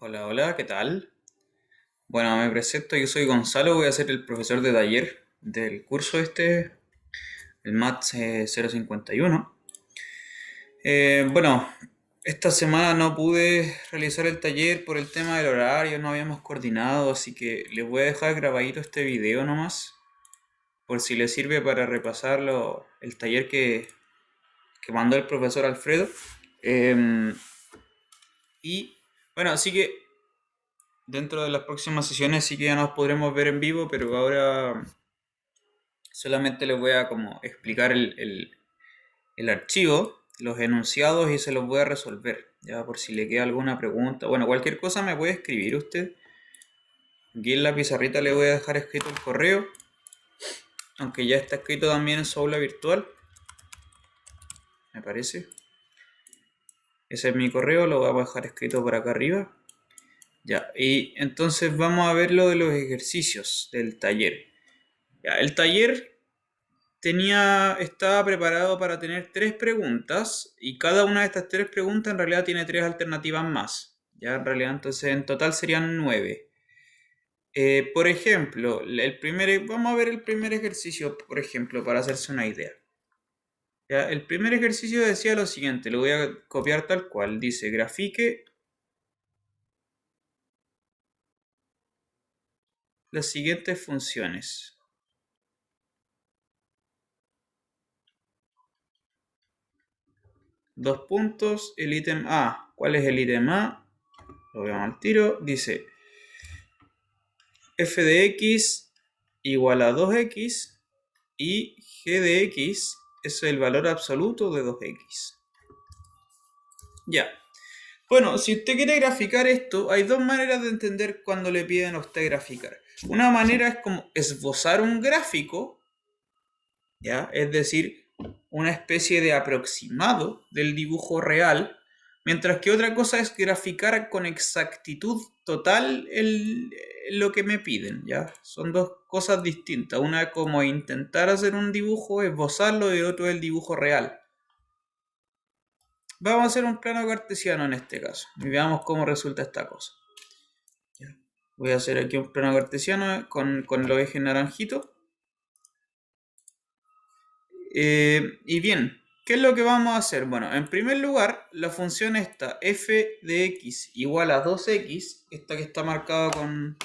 Hola, hola, ¿qué tal? Bueno, me presento, yo soy Gonzalo, voy a ser el profesor de taller del curso el MATS 051. Bueno, esta semana no pude realizar el taller por el tema del horario, no habíamos coordinado, así que les voy a dejar grabadito este video nomás, por si les sirve para repasar el taller que mandó el profesor Alfredo. Eh, y bueno, así que dentro de las próximas sesiones sí que ya nos podremos ver en vivo, pero ahora solamente les voy a como explicar el archivo, los enunciados y se los voy a resolver. Ya por si le queda alguna pregunta. Bueno, cualquier cosa me puede escribir usted. Aquí en la pizarrita le voy a dejar escrito el correo, aunque ya está escrito también en su aula virtual, me parece. Ese es mi correo, lo voy a dejar escrito por acá arriba. Ya, y entonces vamos a ver lo de los ejercicios del taller. Ya, el taller estaba preparado para tener tres preguntas y cada una de estas tres preguntas en realidad tiene tres alternativas más. Ya, en realidad entonces en total serían nueve. Por ejemplo, vamos a ver el primer ejercicio, por ejemplo, para hacerse una idea. Ya, el primer ejercicio decía lo siguiente, lo voy a copiar tal cual. Dice, grafique las siguientes funciones. Dos puntos, el ítem A. ¿Cuál es el ítem A? Lo veamos al tiro. Dice, f de x igual a 2x y g de x es el valor absoluto de 2x. Ya. Bueno, si usted quiere graficar esto, hay dos maneras de entender cuando le piden a usted graficar. Una manera es como esbozar un gráfico, ¿ya? Es decir, una especie de aproximado del dibujo real, mientras que otra cosa es graficar con exactitud total lo que me piden, ¿ya? Son dos cosas distintas. Una es como intentar hacer un dibujo, esbozarlo, y otro es el dibujo real. Vamos a hacer un plano cartesiano en este caso y veamos cómo resulta esta cosa. ¿Ya? Voy a hacer aquí un plano cartesiano con los ejes naranjitos. Y bien, ¿qué es lo que vamos a hacer? Bueno, en primer lugar, la función esta, f de x igual a 2x, esta que está marcada con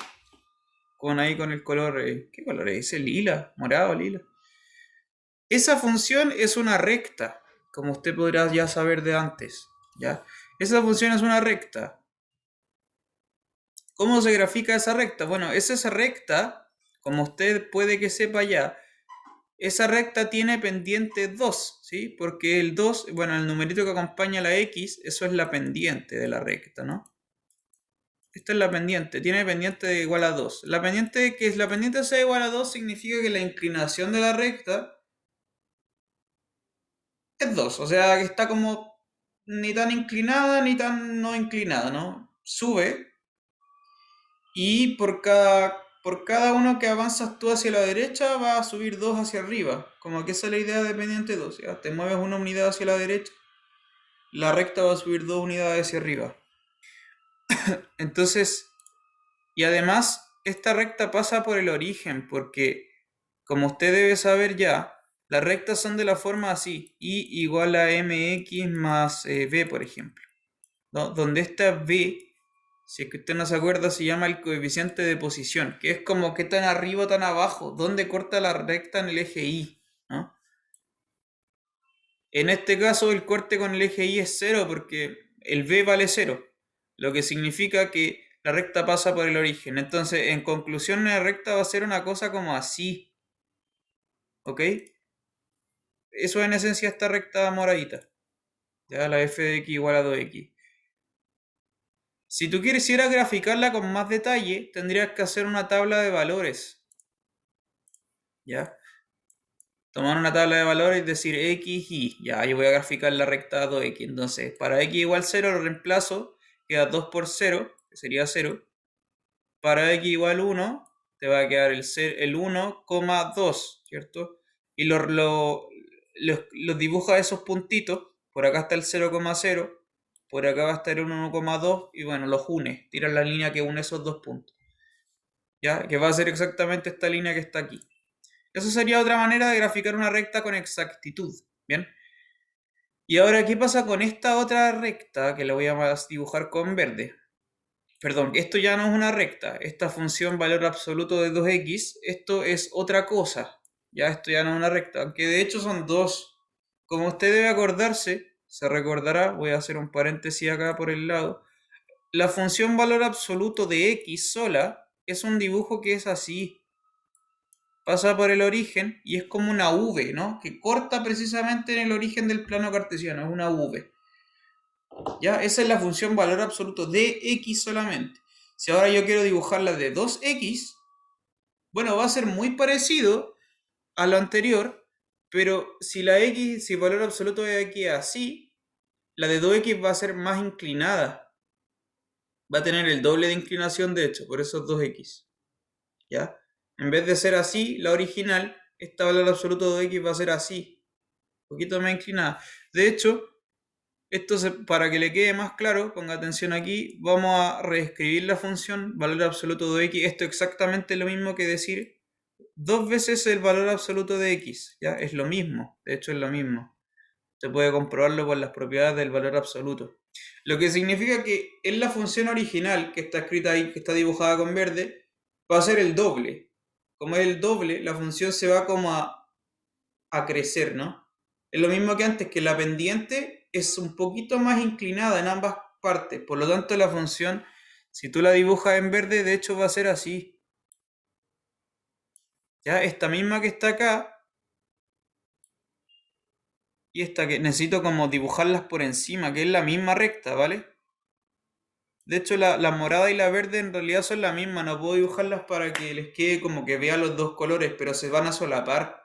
ahí con el color, ¿qué color es? ¿Ese lila? ¿Morado, lila? Esa función es una recta, como usted podrá ya saber de antes, ¿ya? Esa función es una recta. ¿Cómo se grafica esa recta? Bueno, esa recta, como usted puede que sepa ya, esa recta tiene pendiente 2, ¿sí? Porque el 2, bueno, el numerito que acompaña a la x, eso es la pendiente de la recta, ¿no? Esta es la pendiente, tiene pendiente de igual a 2. La pendiente sea igual a 2 significa que la inclinación de la recta es 2, o sea que está como ni tan inclinada ni tan no inclinada, ¿no? Sube y por cada uno que avanzas tú hacia la derecha va a subir 2 hacia arriba, como que esa es la idea de pendiente 2, ¿ya? Te mueves una unidad hacia la derecha, la recta va a subir 2 unidades hacia arriba. Entonces, y además, esta recta pasa por el origen, porque como usted debe saber ya, las rectas son de la forma así, y igual a mx más b, por ejemplo, ¿no? Donde esta b, si es que usted no se acuerda, se llama el coeficiente de posición, que es como que tan arriba o tan abajo, donde corta la recta en el eje y, ¿no? En este caso, el corte con el eje y es cero porque el b vale cero, lo que significa que la recta pasa por el origen. Entonces, en conclusión, la recta va a ser una cosa como así, ¿ok? Eso en esencia esta recta moradita, ya la f de x igual a 2x. Si tú quisieras graficarla con más detalle, tendrías que hacer una tabla de valores, ¿ya? Tomar una tabla de valores y decir x, y, ya, yo voy a graficar la recta 2x. Entonces, para x igual 0 lo reemplazo, queda 2 por 0, que sería 0. Para x igual 1, te va a quedar el 1,2, ¿cierto? Y los dibuja esos puntitos, por acá está el 0,0, por acá va a estar un 1,2 y bueno, los une, tiran la línea que une esos dos puntos. ¿Ya? Que va a ser exactamente esta línea que está aquí. Eso sería otra manera de graficar una recta con exactitud. ¿Bien? Y ahora, ¿qué pasa con esta otra recta que la voy a dibujar con verde? Perdón, esto ya no es una recta. Esta función valor absoluto de 2x, esto es otra cosa. Ya, esto ya no es una recta, aunque de hecho son dos. Como usted debe acordarse, se recordará, voy a hacer un paréntesis acá por el lado. La función valor absoluto de x sola es un dibujo que es así. Pasa por el origen y es como una V, ¿no? Que corta precisamente en el origen del plano cartesiano, es una V. ¿Ya? Esa es la función valor absoluto de x solamente. Si ahora yo quiero dibujarla de 2x, bueno, va a ser muy parecido a lo anterior, pero si el valor absoluto de x es así, la de 2x va a ser más inclinada. Va a tener el doble de inclinación, de hecho, por eso es 2x. ¿Ya? En vez de ser así, la original, esta valor absoluto de x va a ser así, un poquito más inclinada. De hecho, para que le quede más claro, ponga atención aquí, vamos a reescribir la función valor absoluto de x. Esto es exactamente lo mismo que decir 2 veces el valor absoluto de x. ¿Ya? Es lo mismo, de hecho es lo mismo. Se puede comprobarlo por las propiedades del valor absoluto. Lo que significa que en la función original, que está escrita ahí, que está dibujada con verde, va a ser el doble. Como es el doble, la función se va como a crecer, ¿no? Es lo mismo que antes, que la pendiente es un poquito más inclinada en ambas partes. Por lo tanto, la función, si tú la dibujas en verde, de hecho va a ser así. ¿Ya? Esta misma que está acá y esta que necesito como dibujarlas por encima, que es la misma recta, ¿vale? De hecho, la morada y la verde en realidad son la misma. No puedo dibujarlas para que les quede como que vea los dos colores, pero se van a solapar.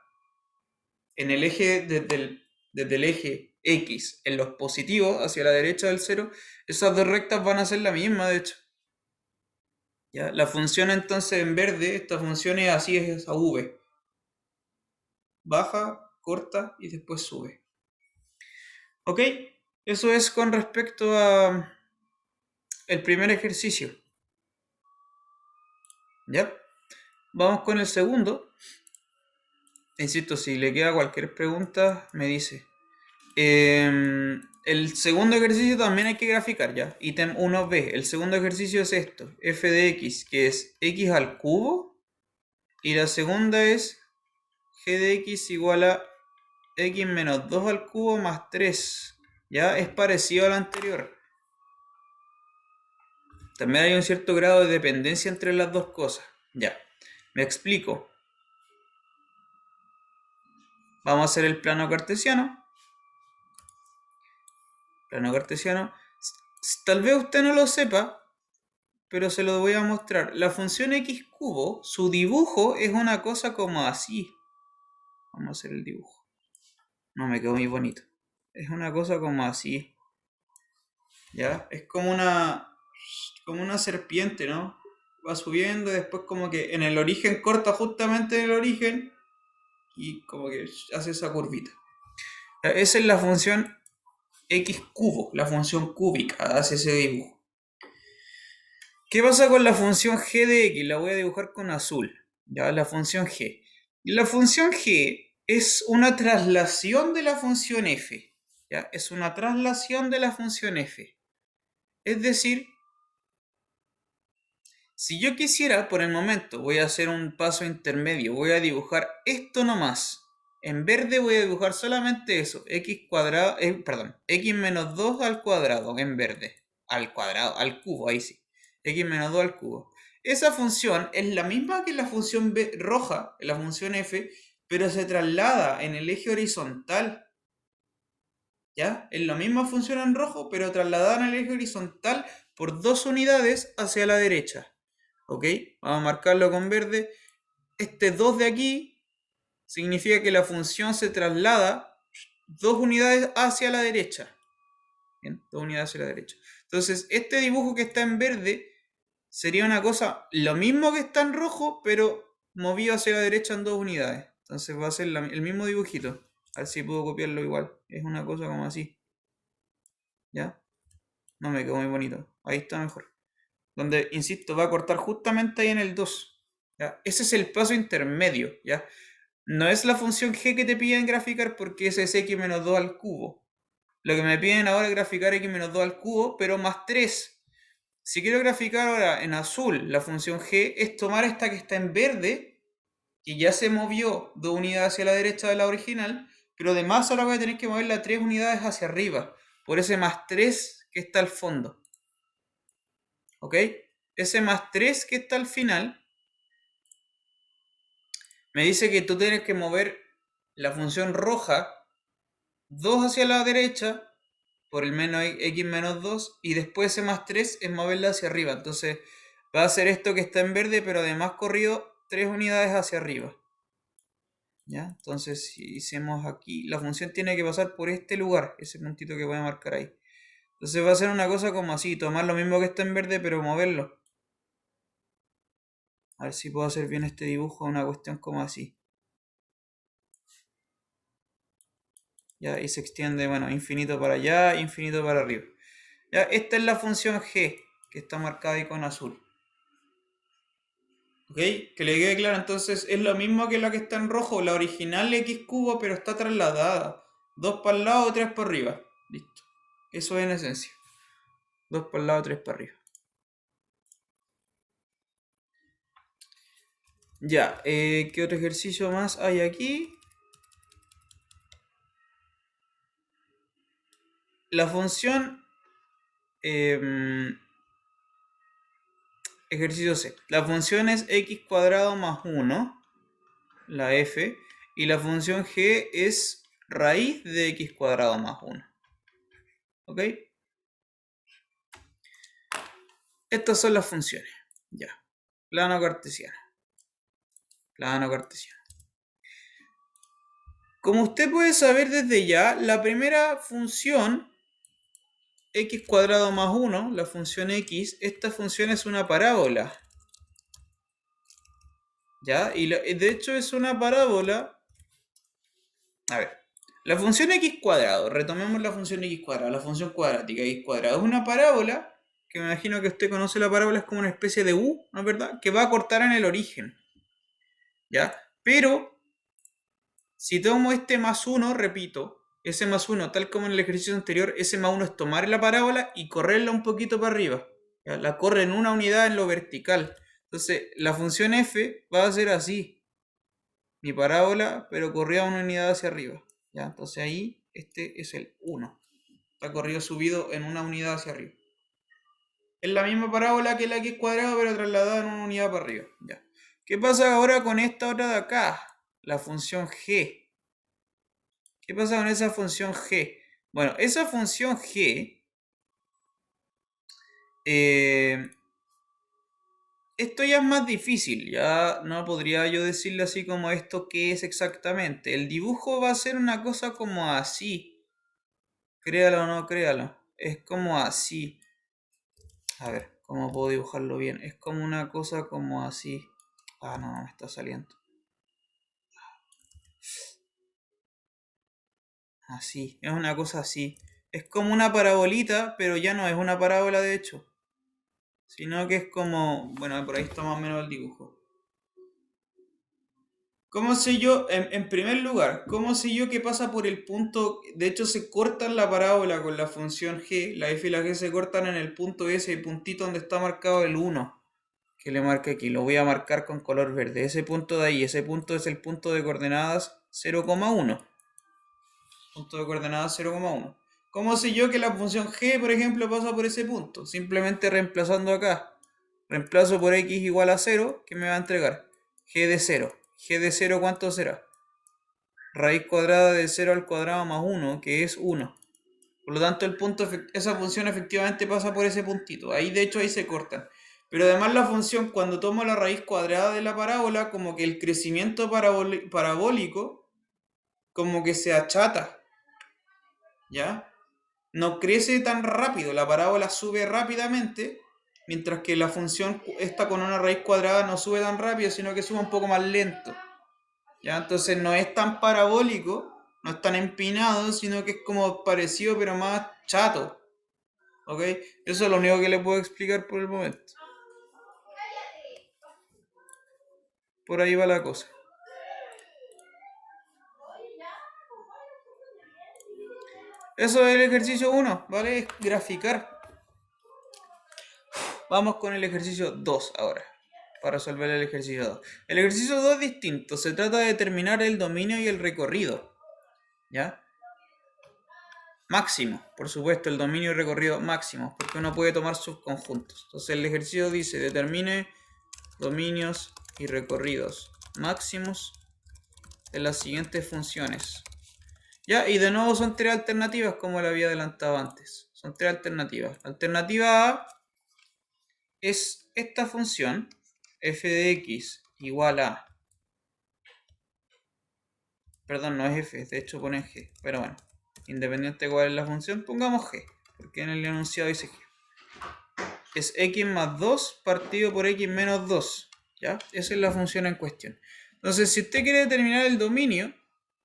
En el eje, desde el eje X, en los positivos, hacia la derecha del cero, esas dos rectas van a ser la misma, de hecho. ¿Ya? La función entonces en verde, esta función es así, es esa V. Baja, corta y después sube. ¿Ok? Eso es con respecto a el primer ejercicio. ¿Ya? Vamos con el segundo. Insisto, si le queda cualquier pregunta, me dice. El segundo ejercicio también hay que graficar ya. Ítem 1b. El segundo ejercicio es esto. F de x, que es x al cubo. Y la segunda es g de x igual a x menos 2 al cubo más 3. Ya es parecido al anterior. También hay un cierto grado de dependencia entre las dos cosas. Ya, me explico. Vamos a hacer el plano cartesiano. Plano cartesiano. Tal vez usted no lo sepa, pero se lo voy a mostrar. La función x cubo, su dibujo es una cosa como así. Vamos a hacer el dibujo. No me quedó muy bonito. Es una cosa como así. ¿Ya? Es como una serpiente, ¿no? Va subiendo y después como que en el origen corta justamente en el origen y como que hace esa curvita. Esa es la función x cubo, la función cúbica, hace ese dibujo. ¿Qué pasa con la función g de x? La voy a dibujar con azul. ¿Ya? La función g. La función g es una traslación de la función f. ¿Ya? Es una traslación de la función f. Es decir, si yo quisiera, por el momento, voy a hacer un paso intermedio. Voy a dibujar esto nomás. En verde voy a dibujar solamente eso. X cuadrado, x menos 2 al cuadrado en verde. Al cuadrado, al cubo, ahí sí. X menos 2 al cubo. Esa función es la misma que la función roja, la función f, pero se traslada en el eje horizontal. ¿Ya? Es la misma función en rojo, pero trasladada en el eje horizontal por 2 unidades hacia la derecha. ¿Ok? Vamos a marcarlo con verde. Este 2 de aquí significa que la función se traslada 2 unidades hacia la derecha. Bien, 2 unidades hacia la derecha. Entonces, este dibujo que está en verde sería una cosa, lo mismo que está en rojo, pero movido hacia la derecha en 2 unidades. Entonces va a ser el mismo dibujito. A ver si puedo copiarlo igual. Es una cosa como así. ¿Ya? No me quedó muy bonito. Ahí está mejor. Donde, insisto, va a cortar justamente ahí en el 2. ¿Ya? Ese es el paso intermedio, ¿ya? No es la función g que te piden graficar porque ese es x menos 2 al cubo. Lo que me piden ahora es graficar x menos 2 al cubo, pero más 3. Si quiero graficar ahora en azul la función g, es tomar esta que está en verde, que ya se movió 2 unidades hacia la derecha de la original, pero además ahora voy a tener que moverla 3 unidades hacia arriba, por ese más 3 que está al fondo. ¿Ok? Ese más 3 que está al final me dice que tú tienes que mover la función roja 2 hacia la derecha por el menos x menos 2 y después ese más 3 es moverla hacia arriba. Entonces va a hacer esto que está en verde, pero además corrido 3 unidades hacia arriba. ¿Ya? Entonces si hicimos aquí, la función tiene que pasar por este lugar, ese puntito que voy a marcar ahí. Entonces va a ser una cosa como así, tomar lo mismo que está en verde, pero moverlo. A ver si puedo hacer bien este dibujo, una cuestión como así. Ya, y se extiende, bueno, infinito para allá, infinito para arriba. Ya, esta es la función g, que está marcada ahí con azul. ¿Ok? Que le quede claro, entonces es lo mismo que la que está en rojo, la original x cubo, pero está trasladada. 2 para el lado, 3 para arriba. Listo. Eso es en esencia. 2 para el lado, 3 para arriba. Ya, ¿qué otro ejercicio más hay aquí? La función ejercicio C. La función es x cuadrado más 1, la f, y la función g es raíz de x cuadrado más 1. ¿Ok? Estas son las funciones. Ya. Plano cartesiano. Plano cartesiano. Como usted puede saber desde ya, la primera función, x cuadrado más 1, la función x, esta función es una parábola. ¿Ya? Y de hecho es una parábola. A ver, la función x cuadrado, retomemos la función x cuadrado, la función cuadrática x cuadrado, es una parábola, que me imagino que usted conoce la parábola, es como una especie de u, ¿no es verdad? Que va a cortar en el origen. ¿Ya? Pero, si tomo este más 1, repito, ese más 1, tal como en el ejercicio anterior, ese más 1 es tomar la parábola y correrla un poquito para arriba. ¿Ya? La corre en una unidad en lo vertical. Entonces, la función f va a ser así. Mi parábola, pero corría una unidad hacia arriba. ¿Ya? Entonces ahí, este es el 1. Está corrido subido en una unidad hacia arriba. Es la misma parábola que la x cuadrado, pero trasladada en una unidad para arriba. ¿Ya? ¿Qué pasa ahora con esta otra de acá? La función g. ¿Qué pasa con esa función g? Bueno, esa función g... esto ya es más difícil, ya no podría yo decirle así como esto qué es exactamente. El dibujo va a ser una cosa como así. Créalo o no créalo. Es como así. A ver, ¿cómo puedo dibujarlo bien? Es como una cosa como así. Ah, no, no me está saliendo. Así, es una cosa así. Es como una parabolita, pero ya no es una parábola de hecho. Sino que es como... Bueno, por ahí está más o menos el dibujo. ¿Cómo sé yo, en primer lugar, cómo sé yo qué pasa por el punto? De hecho, se cortan la parábola con la función g, la f y la g se cortan en el punto S, el puntito donde está marcado el 1, que le marque aquí. Lo voy a marcar con color verde. Ese punto de ahí, ese punto es el punto de coordenadas 0,1. Punto de coordenadas 0,1. ¿Cómo sé yo que la función g, por ejemplo, pasa por ese punto? Simplemente reemplazando acá. Reemplazo por x igual a 0, que me va a entregar g de 0. G de 0, ¿cuánto será? Raíz cuadrada de 0 al cuadrado más 1, que es 1. Por lo tanto, esa función efectivamente pasa por ese puntito. Ahí, de hecho, ahí se cortan. Pero además la función, cuando tomo la raíz cuadrada de la parábola, como que el crecimiento parabólico, como que se achata. ¿Ya? No crece tan rápido. La parábola sube rápidamente, mientras que la función esta con una raíz cuadrada no sube tan rápido, sino que sube un poco más lento. ¿Ya? Entonces no es tan parabólico, no es tan empinado, sino que es como parecido pero más chato. ¿Ok? Eso es lo único que le puedo explicar por el momento. Por ahí va la cosa. Eso es el ejercicio 1, ¿vale? Es graficar. Vamos con el ejercicio 2 ahora, para resolver el ejercicio 2. El ejercicio 2 es distinto, se trata de determinar el dominio y el recorrido, ¿ya? Máximo, por supuesto, el dominio y recorrido máximo, porque uno puede tomar subconjuntos. Entonces el ejercicio dice, determine dominios y recorridos máximos de las siguientes funciones. Ya, y de nuevo son tres alternativas como le había adelantado antes. Son tres alternativas. Alternativa A es esta función, f de x igual a... Perdón, no es f, de hecho pone g, pero bueno. Independiente de cuál es la función, pongamos g, porque en el enunciado dice g. Es x más 2 partido por x menos 2. ¿Ya? Esa es la función en cuestión. Entonces, si usted quiere determinar el dominio,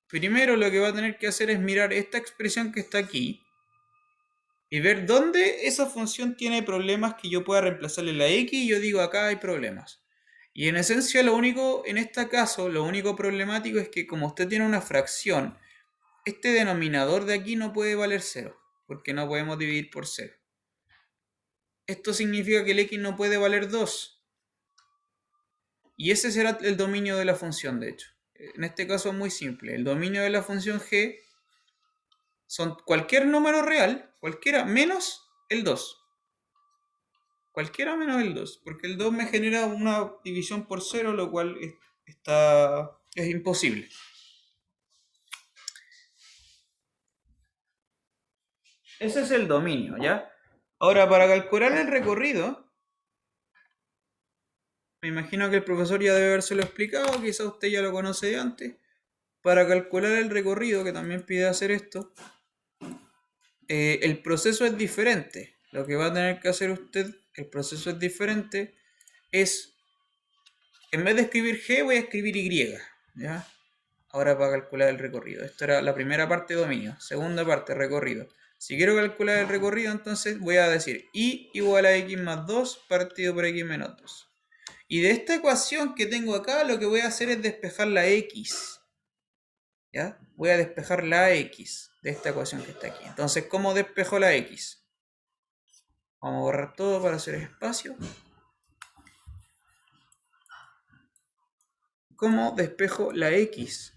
primero lo que va a tener que hacer es mirar esta expresión que está aquí y ver dónde esa función tiene problemas que yo pueda reemplazarle la x y yo digo acá hay problemas. Y en esencia lo único, en este caso, lo único problemático es que como usted tiene una fracción, este denominador de aquí no puede valer 0, porque no podemos dividir por 0. Esto significa que el x no puede valer 2. Y ese será el dominio de la función, de hecho. En este caso es muy simple. El dominio de la función g son cualquier número real, cualquiera menos el 2. Cualquiera menos el 2, porque el 2 me genera una división por 0, lo cual es imposible. Ese es el dominio, ¿ya? Ahora, para calcular el recorrido, me imagino que el profesor ya debe habérselo explicado, quizá usted ya lo conoce de antes. Para calcular el recorrido, que también pide hacer esto, el proceso es diferente. Lo que va a tener que hacer usted, el proceso es diferente, es, en vez de escribir G, voy a escribir Y, ¿ya? Ahora para calcular el recorrido. Esto era la primera parte, dominio. Segunda parte, recorrido. Si quiero calcular el recorrido, entonces voy a decir y igual a x más 2 partido por x menos 2. Y de esta ecuación que tengo acá, lo que voy a hacer es despejar la x. ¿Ya? Voy a despejar la x de esta ecuación que está aquí. Entonces, ¿cómo despejo la x? Vamos a borrar todo para hacer espacio. ¿Cómo despejo la x?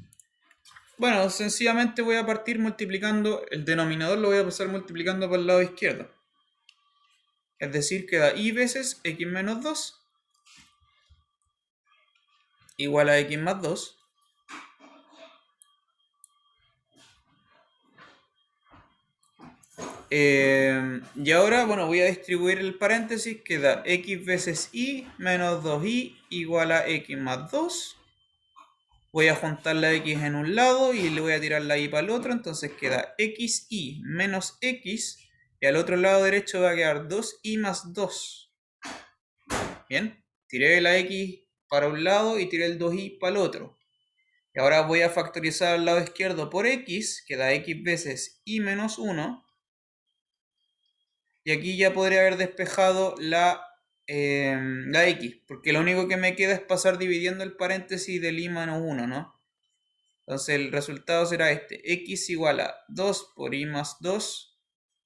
Bueno, sencillamente voy a partir multiplicando, el denominador lo voy a pasar multiplicando por el lado izquierdo. Es decir, queda y veces x menos 2 igual a x más 2. Y ahora, bueno, voy a distribuir el paréntesis, queda x veces y menos 2y igual a x más 2. Voy a juntar la x en un lado y le voy a tirar la y para el otro, entonces queda xy menos x, y al otro lado derecho va a quedar 2y más 2. Bien, tiré la x para un lado y tiré el 2y para el otro. Y ahora voy a factorizar al lado izquierdo por x, queda x veces y menos 1. Y aquí ya podría haber despejado la x, porque lo único que me queda es pasar dividiendo el paréntesis del y menos 1, ¿no? Entonces el resultado será este, x igual a 2 por y más 2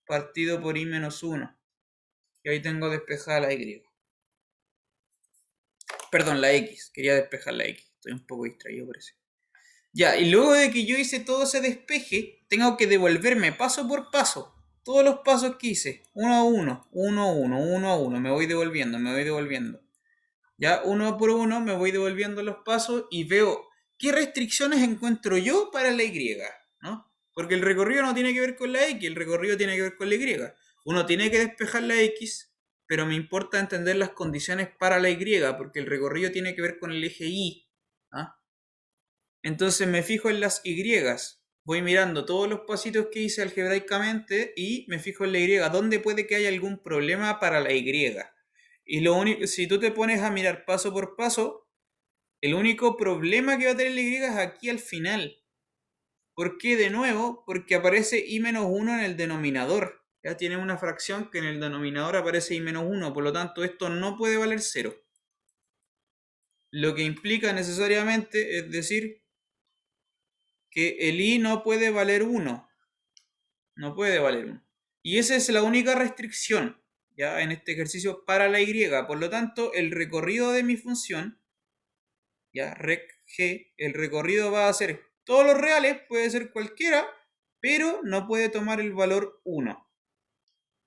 partido por y menos 1. Y ahí tengo despejada la y. Perdón, la x, quería despejar la x, estoy un poco distraído por eso. Ya, y luego de que yo hice todo ese despeje, tengo que devolverme paso por paso. Todos los pasos que hice, uno a uno, uno a uno, me voy devolviendo. Ya, uno por uno me voy devolviendo los pasos y veo qué restricciones encuentro yo para la Y, ¿no? Porque el recorrido no tiene que ver con la X, el recorrido tiene que ver con la Y. Uno tiene que despejar la X, pero me importa entender las condiciones para la Y, porque el recorrido tiene que ver con el eje Y. ¿Ah? Entonces me fijo en las Y, voy mirando todos los pasitos que hice algebraicamente y me fijo en la Y, dónde puede que haya algún problema para la Y. Y lo único, si tú te pones a mirar paso por paso, el único problema que va a tener la Y es aquí al final. ¿Por qué? De nuevo, porque aparece y menos 1 en el denominador. Ya tiene una fracción que en el denominador aparece i-1, por lo tanto esto no puede valer 0. Lo que implica necesariamente es decir que el i no puede valer 1. No puede valer 1. Y esa es la única restricción, ya, en este ejercicio para la y. Por lo tanto, el recorrido de mi función, ya, rec g, el recorrido va a ser todos los reales, puede ser cualquiera, pero no puede tomar el valor 1.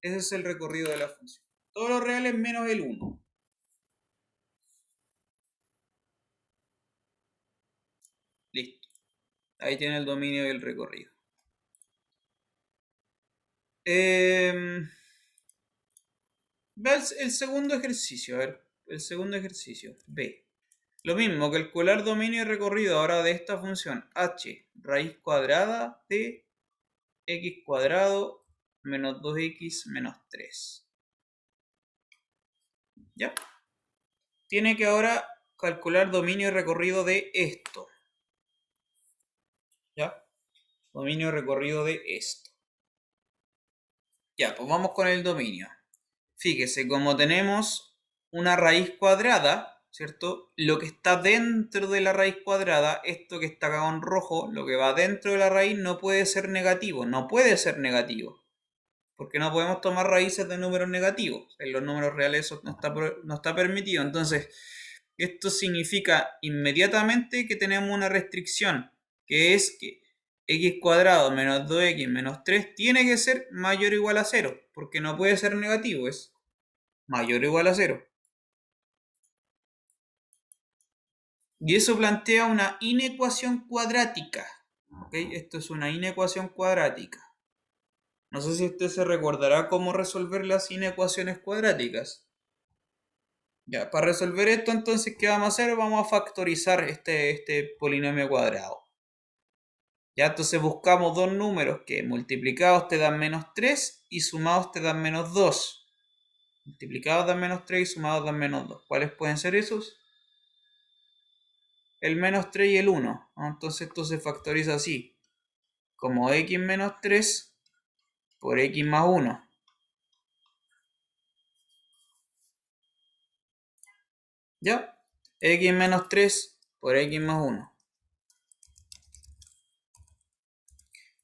Ese es el recorrido de la función. Todos los reales menos el 1. Listo. Ahí tiene el dominio y el recorrido. Ve el segundo ejercicio. A ver, el segundo ejercicio. B. Lo mismo, calcular dominio y recorrido ahora de esta función h raíz cuadrada de x cuadrado menos 2x menos 3. ¿Ya? Tiene que ahora calcular dominio y recorrido de esto. ¿Ya? Dominio y recorrido de esto. Ya, pues vamos con el dominio. Fíjese, como tenemos una raíz cuadrada, ¿cierto? Lo que está dentro de la raíz cuadrada, esto que está acá con rojo, lo que va dentro de la raíz no puede ser negativo. No puede ser negativo. Porque no podemos tomar raíces de números negativos. En los números reales eso no está permitido. Entonces, esto significa inmediatamente que tenemos una restricción, que es que x cuadrado menos 2x menos 3 tiene que ser mayor o igual a 0, porque no puede ser negativo, es mayor o igual a 0. Y eso plantea una inecuación cuadrática. ¿Okay? Esto es una inecuación cuadrática. No sé si usted se recordará cómo resolver las inecuaciones cuadráticas. Ya, para resolver esto entonces, ¿qué vamos a hacer? Vamos a factorizar este polinomio cuadrado. Ya, entonces buscamos dos números que multiplicados te dan menos 3 y sumados te dan menos 2. Multiplicados dan menos 3 y sumados dan menos 2. ¿Cuáles pueden ser esos? El menos 3 y el 1. Entonces esto se factoriza así. Como x menos 3 por x más 1. ¿Ya? X menos 3 por x más 1.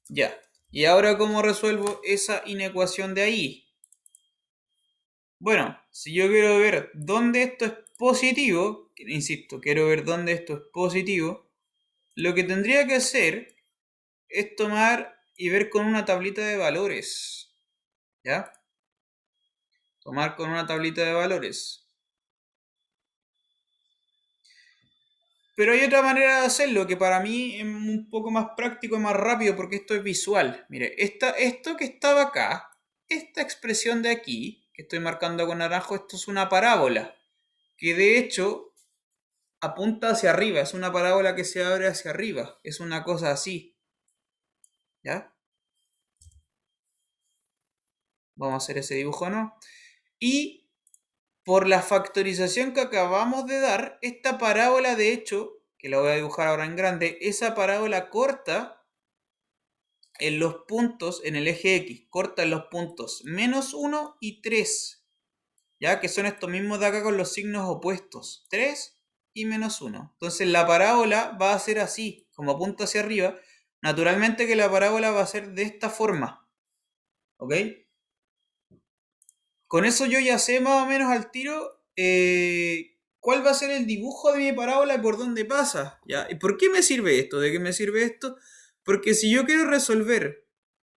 Ya. ¿Y ahora cómo resuelvo esa inecuación de ahí? Bueno, si yo quiero ver dónde esto es positivo, insisto, quiero ver dónde esto es positivo, lo que tendría que hacer es tomar y ver con una tablita de valores. ¿Ya? Tomar con una tablita de valores. Pero hay otra manera de hacerlo que para mí es un poco más práctico y más rápido porque esto es visual. Mire, esto que estaba acá, esta expresión de aquí, que estoy marcando con naranjo, esto es una parábola. Que de hecho apunta hacia arriba, es una parábola que se abre hacia arriba, es una cosa así. ¿Ya? Vamos a hacer ese dibujo, ¿no? Y por la factorización que acabamos de dar, esta parábola de hecho, que la voy a dibujar ahora en grande, esa parábola corta en los puntos, en el eje X, corta en los puntos menos 1 y 3, ya que son estos mismos de acá con los signos opuestos, 3 y menos 1. Entonces la parábola va a ser así, como apunta hacia arriba. Naturalmente que la parábola va a ser de esta forma, ¿ok? Con eso yo ya sé más o menos al tiro cuál va a ser el dibujo de mi parábola y por dónde pasa. ¿Ya? ¿Y por qué me sirve esto? ¿De qué me sirve esto? Porque si yo quiero resolver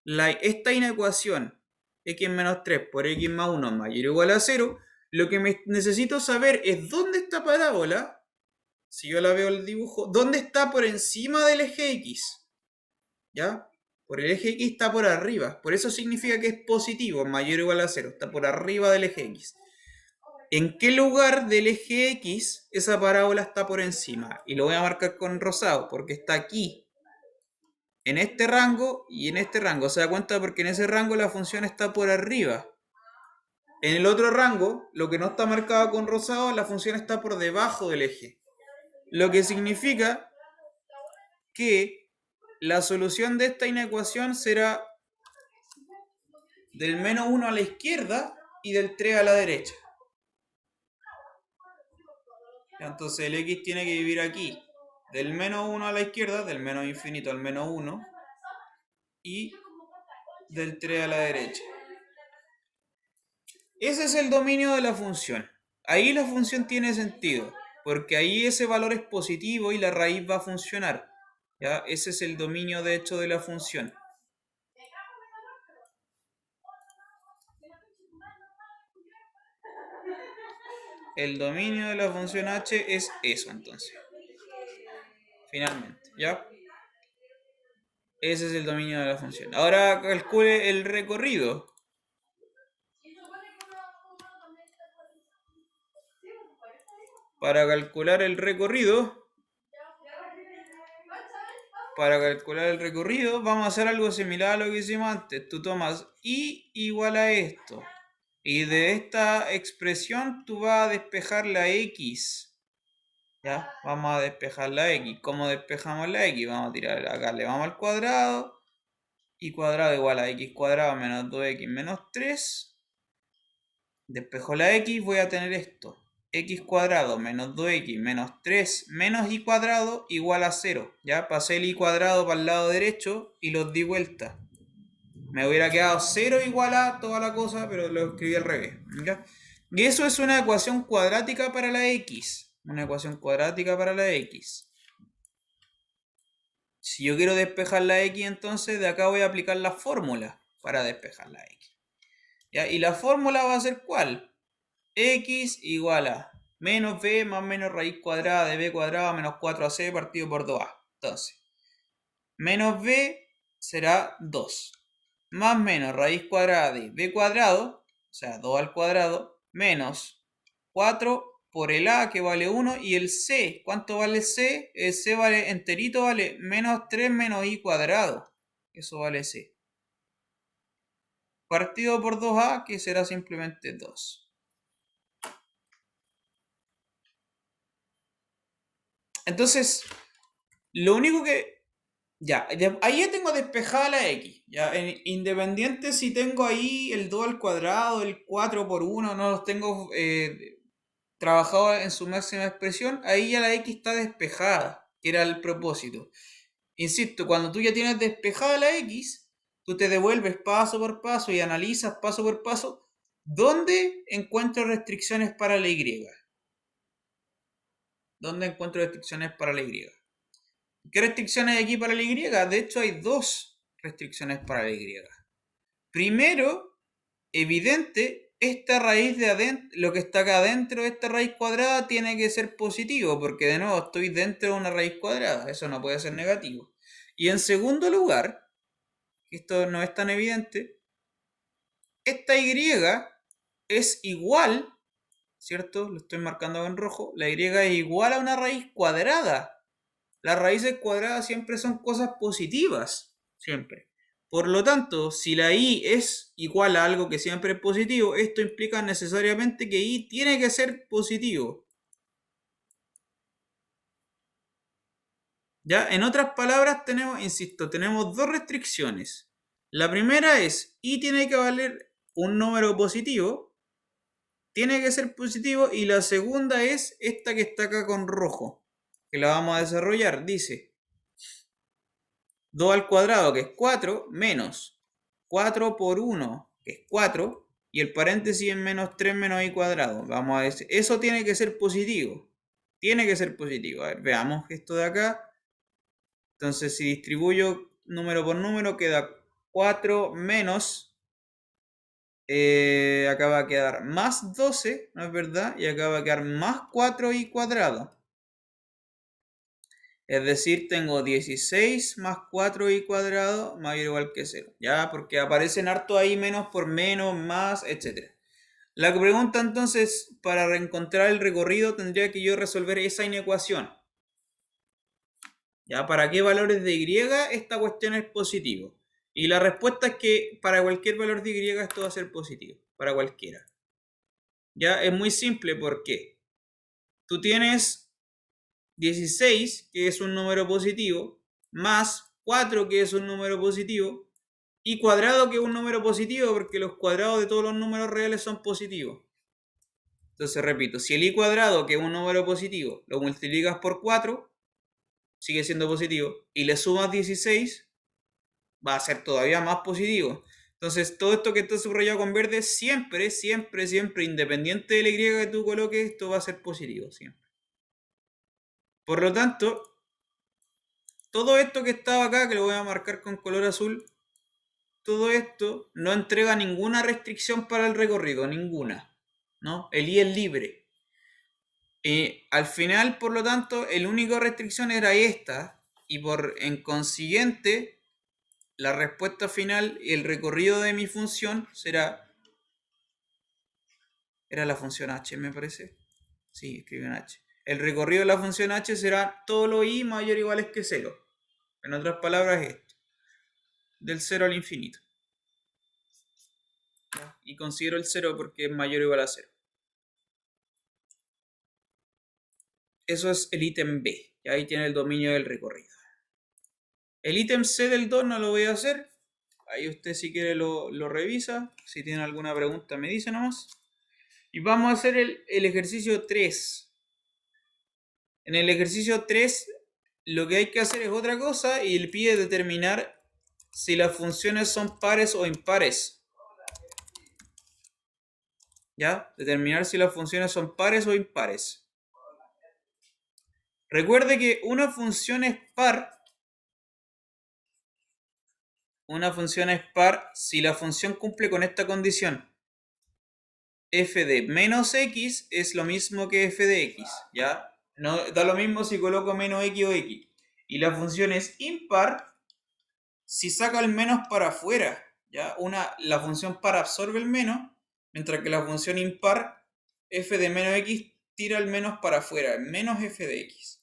esta inecuación x menos 3 por x más 1 mayor o igual a 0, lo que necesito saber es dónde esta parábola, si yo la veo el dibujo, dónde está por encima del eje x. ¿Ya? Por el eje X está por arriba. Por eso significa que es positivo, mayor o igual a 0. Está por arriba del eje X. ¿En qué lugar del eje X esa parábola está por encima? Y lo voy a marcar con rosado, porque está aquí. En este rango y en este rango. ¿Se da cuenta? Porque en ese rango la función está por arriba. En el otro rango, lo que no está marcado con rosado, la función está por debajo del eje. Lo que significa que la solución de esta inecuación será del menos 1 a la izquierda y del 3 a la derecha. Entonces el x tiene que vivir aquí, del menos 1 a la izquierda, del menos infinito al menos 1, y del 3 a la derecha. Ese es el dominio de la función. Ahí la función tiene sentido, porque ahí ese valor es positivo y la raíz va a funcionar. ¿Ya? Ese es el dominio de hecho de la función. El dominio de la función h es eso entonces. Finalmente, ¿ya? Ese es el dominio de la función. Ahora calcule el recorrido. Para calcular el recorrido, vamos a hacer algo similar a lo que hicimos antes. Tú tomas y igual a esto. Y de esta expresión tú vas a despejar la x. ¿Ya? Vamos a despejar la x. ¿Cómo despejamos la x? Vamos a tirar acá, le vamos al cuadrado. Y cuadrado igual a x cuadrado menos 2x menos 3. Despejo la x, voy a tener esto. X cuadrado menos 2x menos 3 menos y cuadrado igual a 0. Ya pasé el y cuadrado para el lado derecho y los di vuelta. Me hubiera quedado 0 igual a toda la cosa, pero lo escribí al revés. ¿Ya? Y eso es una ecuación cuadrática para la x. Una ecuación cuadrática para la x. Si yo quiero despejar la x, entonces de acá voy a aplicar la fórmula para despejar la x. ¿Ya? Y la fórmula va a ser ¿cuál? X igual a menos b más menos raíz cuadrada de b cuadrada menos 4ac partido por 2a. Entonces, menos b será 2. Más menos raíz cuadrada de b cuadrado, o sea, 2 al cuadrado, menos 4 por el a que vale 1 y el c. ¿Cuánto vale c? El c vale enterito, vale menos 3 menos i cuadrado. Eso vale c. Partido por 2a, que será simplemente 2. Entonces, lo único que... Ya, ahí ya tengo despejada la x. Ya, independiente si tengo ahí el 2 al cuadrado, el 4 por 1, no los tengo trabajados en su máxima expresión, ahí ya la x está despejada, que era el propósito. Insisto, cuando tú ya tienes despejada la x, tú te devuelves paso por paso y analizas paso por paso dónde encuentro restricciones para la y. ¿Dónde encuentro restricciones para la y? ¿Qué restricciones hay aquí para la y? De hecho, hay dos restricciones para la y. Primero, evidente, esta raíz de adentro, lo que está acá adentro de esta raíz cuadrada tiene que ser positivo, porque de nuevo estoy dentro de una raíz cuadrada, eso no puede ser negativo. Y en segundo lugar, esto no es tan evidente, esta y es igual, ¿cierto? Lo estoy marcando en rojo, la y es igual a una raíz cuadrada. Las raíces cuadradas siempre son cosas positivas, siempre. Por lo tanto, si la y es igual a algo que siempre es positivo, esto implica necesariamente que y tiene que ser positivo. ¿Ya? En otras palabras, tenemos dos restricciones. La primera es y tiene que valer un número positivo, tiene que ser positivo, y la segunda es esta que está acá con rojo, que la vamos a desarrollar. Dice 2 al cuadrado, que es 4, menos 4 por 1, que es 4, y el paréntesis es menos 3 menos i cuadrado. Vamos a decir, eso tiene que ser positivo. Tiene que ser positivo. A ver, veamos esto de acá. Entonces, si distribuyo número por número, queda 4 menos, acá va a quedar más 12, ¿no es verdad? Y acá va a quedar más 4i cuadrado. Es decir, tengo 16 más 4i cuadrado mayor o igual que 0. Ya, porque aparecen harto ahí menos por menos, más, etc. La pregunta entonces, para reencontrar el recorrido, tendría que yo resolver esa inecuación. ¿Ya? ¿Para qué valores de y esta cuestión es positivo? Y la respuesta es que para cualquier valor de y esto va a ser positivo. Para cualquiera. Ya, es muy simple. ¿Por qué? Tú tienes 16, que es un número positivo, más 4, que es un número positivo, y cuadrado, que es un número positivo, porque los cuadrados de todos los números reales son positivos. Entonces repito, si el i cuadrado, que es un número positivo, lo multiplicas por 4, sigue siendo positivo, y le sumas 16, va a ser todavía más positivo. Entonces todo esto que está subrayado con verde, siempre, siempre, siempre, independiente de la y que tú coloques, esto va a ser positivo, siempre. Por lo tanto, todo esto que estaba acá, que lo voy a marcar con color azul, todo esto no entrega ninguna restricción para el recorrido, ninguna, ¿no? El i es libre. Y al final, por lo tanto, la única restricción era esta, y en consiguiente, la respuesta final y el recorrido de mi función era la función h, me parece. Sí, escribe en h. El recorrido de la función h será todo lo i mayor o iguales que 0. En otras palabras, esto. Del 0 al infinito. Y considero el 0 porque es mayor o igual a 0. Eso es el ítem B. Y ahí tiene el dominio del recorrido. El ítem C del 2 no lo voy a hacer. Ahí usted si quiere lo revisa. Si tiene alguna pregunta me dice nomás. Y vamos a hacer el ejercicio 3. En el ejercicio 3 lo que hay que hacer es otra cosa y le pide determinar si las funciones son pares o impares. ¿Ya? Determinar si las funciones son pares o impares. Recuerde que una función es par. Una función es par si la función cumple con esta condición. F de menos x es lo mismo que f de x, ¿ya? No da lo mismo si coloco menos x o x. Y la función es impar si saca el menos para afuera, ¿ya? La función par absorbe el menos, mientras que la función impar, f de menos x, tira el menos para afuera, menos f de x.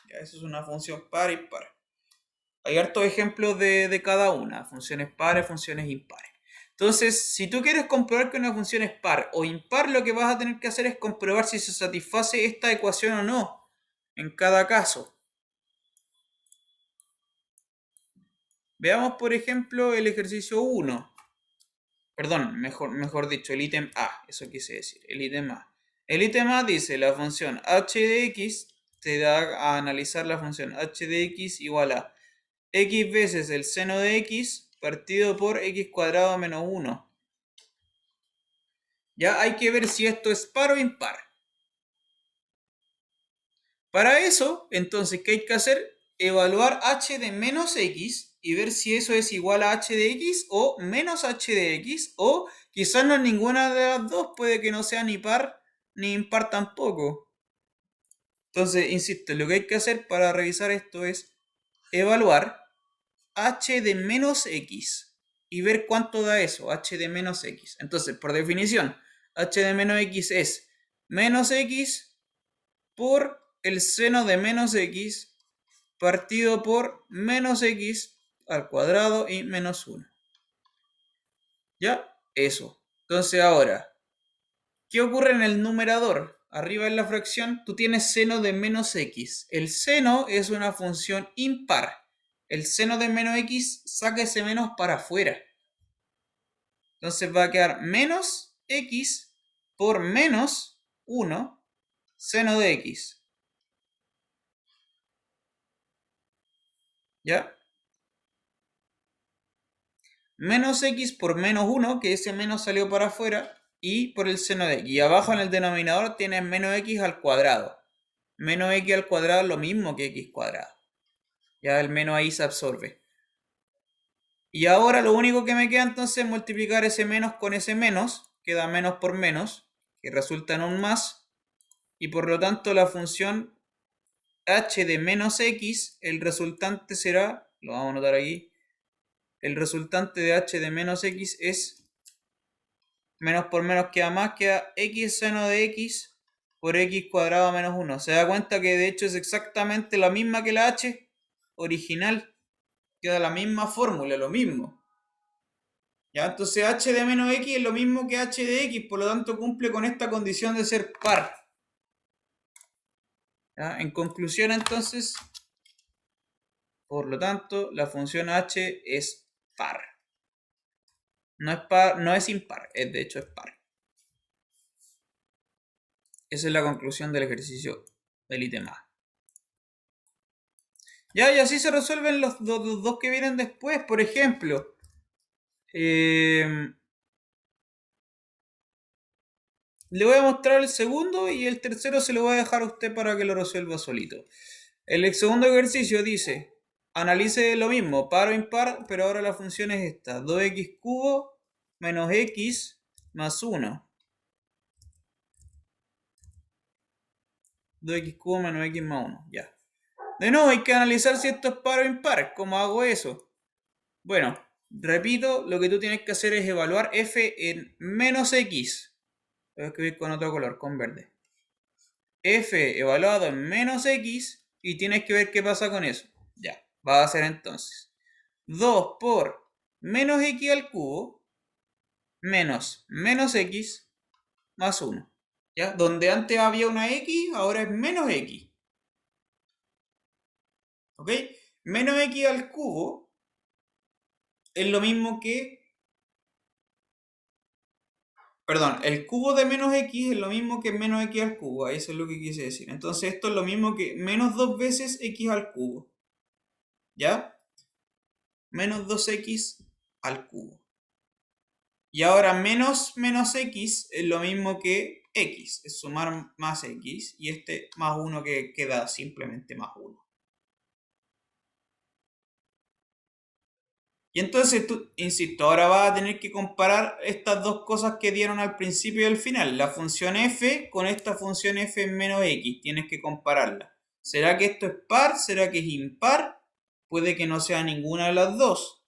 ¿Ya? Eso es una función par y impar. Hay hartos ejemplos de cada una, funciones pares, funciones impares. Entonces, si tú quieres comprobar que una función es par o impar, lo que vas a tener que hacer es comprobar si se satisface esta ecuación o no, en cada caso. Veamos, por ejemplo, el ejercicio 1. Perdón, mejor dicho, el ítem A, eso quise decir, el ítem A. El ítem A dice, la función h de x te da a analizar la función h de x igual a x veces el seno de x partido por x cuadrado menos 1. Ya hay que ver si esto es par o impar. Para eso, entonces, ¿qué hay que hacer? Evaluar h de menos x y ver si eso es igual a h de x o menos h de x, o quizás no es ninguna de las dos, puede que no sea ni par ni impar tampoco. Entonces, insisto, lo que hay que hacer para revisar esto es evaluar h de menos x y ver cuánto da eso, h de menos x. Entonces, por definición, h de menos x es menos x por el seno de menos x partido por menos x al cuadrado y menos 1. ¿Ya? Eso. Entonces ahora, ¿qué ocurre en el numerador? Arriba en la fracción tú tienes seno de menos x. El seno es una función impar. El seno de menos x saca ese menos para afuera. Entonces va a quedar menos x por menos 1 seno de x. ¿Ya? Menos x por menos 1, que ese menos salió para afuera, y por el seno de x. Y abajo en el denominador tienes menos x al cuadrado. Menos x al cuadrado es lo mismo que x cuadrado. Ya el menos ahí se absorbe. Y ahora lo único que me queda entonces es multiplicar ese menos con ese menos. Queda menos por menos, que resulta en un más. Y por lo tanto la función h de menos x, el resultante será, lo vamos a anotar aquí, el resultante de h de menos x es menos por menos queda más, queda x seno de x por x cuadrado menos 1. Se da cuenta que de hecho es exactamente la misma que la h original. Queda la misma fórmula, lo mismo. ¿Ya? Entonces h de menos x es lo mismo que h de x, por lo tanto cumple con esta condición de ser par. ¿Ya? En conclusión entonces, por lo tanto, la función h es par. No es par, no es impar, de hecho es par. Esa es la conclusión del ejercicio del ítem A. Ya, y así se resuelven los dos que vienen después. Por ejemplo, le voy a mostrar el segundo y el tercero se lo voy a dejar a usted para que lo resuelva solito. El segundo ejercicio dice, analice lo mismo, par o impar, pero ahora la función es esta, 2x cubo menos x más 1. 2x cubo menos x más 1, ya. De nuevo, hay que analizar si esto es par o impar. ¿Cómo hago eso? Bueno, repito, lo que tú tienes que hacer es evaluar f en menos x. Lo voy a escribir con otro color, con verde. F evaluado en menos x y tienes que ver qué pasa con eso. Ya, va a ser entonces 2 por menos x al cubo menos x más 1. ¿Ya? Donde antes había una x, ahora es menos x. ¿Ok? Menos x al cubo es lo mismo que... Perdón, el cubo de menos x es lo mismo que menos x al cubo. Eso es lo que quise decir. Entonces esto es lo mismo que menos 2 veces x al cubo. ¿Ya? Menos 2x al cubo. Y ahora menos x es lo mismo que x. Es sumar más x. Y este más 1 que queda simplemente más 1. Y entonces tú, insisto, ahora vas a tener que comparar estas dos cosas que dieron al principio y al final. La función f con esta función f en menos x. Tienes que compararla. ¿Será que esto es par? ¿Será que es impar? Puede que no sea ninguna de las dos.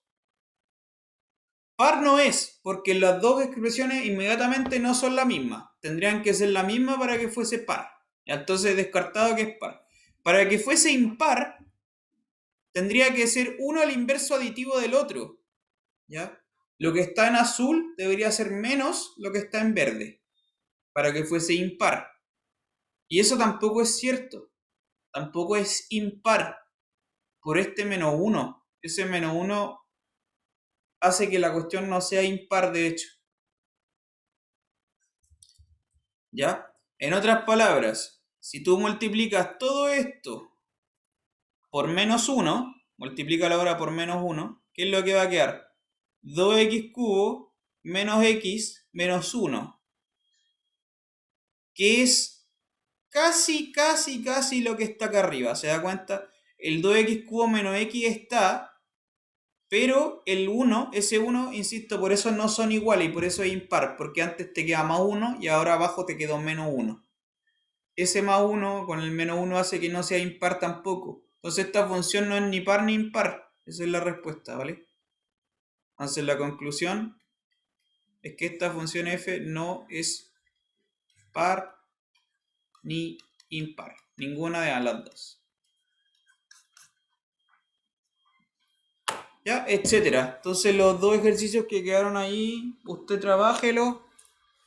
Par no es, porque las dos expresiones inmediatamente no son la misma. Tendrían que ser la misma para que fuese par. Entonces descartado que es par. Para que fuese impar, tendría que ser uno al inverso aditivo del otro. ¿Ya? Lo que está en azul debería ser menos lo que está en verde, para que fuese impar. Y eso tampoco es cierto. Tampoco es impar por este menos 1. Ese menos 1 hace que la cuestión no sea impar, de hecho. ¿Ya? En otras palabras, si tú multiplicas todo esto por menos 1, multiplícalo ahora por menos 1, ¿qué es lo que va a quedar? 2x cubo menos x menos 1. Que es casi lo que está acá arriba. ¿Se da cuenta? El 2x cubo menos x está, pero el 1, ese 1, insisto, por eso no son iguales y por eso es impar, porque antes te queda más 1 y ahora abajo te quedó menos 1. Ese más 1 con el menos 1 hace que no sea impar tampoco. Entonces esta función no es ni par ni impar. Esa es la respuesta, ¿vale? Entonces la conclusión es que esta función f no es par ni impar. Ninguna de las dos. ¿Ya? Etcétera. Entonces los dos ejercicios que quedaron ahí, usted trabájelo,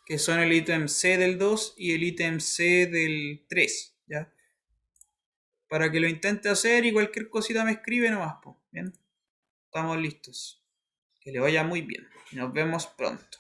que son el ítem C del 2 y el ítem C del 3, ¿ya? Para que lo intente hacer y cualquier cosita me escribe nomás, ¿bien? Estamos listos. Que le vaya muy bien. Nos vemos pronto.